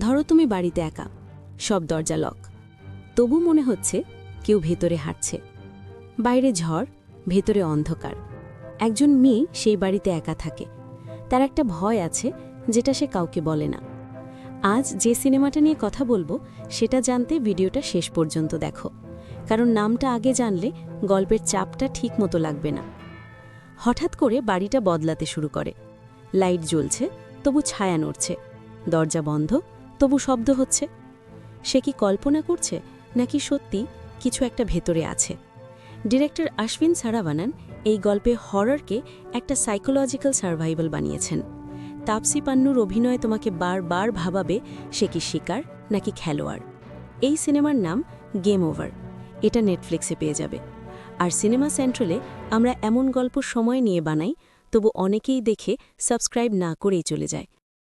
ধরো তুমি বাড়িতে একা, সব দরজা লক, তবু মনে হচ্ছে কেউ ভেতরে হাঁটছে। বাইরে ঝড়, ভেতরে অন্ধকার। একজন মেয়ে সেই বাড়িতে একা থাকে, তার একটা ভয় আছে যেটা সে কাউকে বলে না। আজ যে সিনেমাটা নিয়ে কথা বলবো সেটা জানতে ভিডিওটা শেষ পর্যন্ত দেখো, কারণ নামটা আগে জানলে গল্পের চাপটা ঠিক মতো লাগবে না। হঠাৎ করে বাড়িটা বদলাতে শুরু করে। লাইট জ্বলছে, তবু ছায়া নড়ছে। দরজা বন্ধ, তবু শব্দ হচ্ছে। সে কি কল্পনা করছে, নাকি সত্যি কিছু একটা ভেতরে আছে? ডিরেক্টর অশ্বিন সারাভানান এই গল্পে হররকে একটা সাইকোলজিক্যাল সার্ভাইভাল বানিয়েছেন। তাপসী পান্নুর অভিনয় তোমাকে বারবার ভাবাবে সে কি শিকার নাকি খেলোয়াড়। এই সিনেমার নাম গেম ওভার। এটা নেটফ্লিক্সে পেয়ে যাবে। আর সিনেমা সেন্ট্রালে আমরা এমন গল্প সময় নিয়ে বানাই, তবু অনেকেই দেখে সাবস্ক্রাইব না করেই চলে যায়।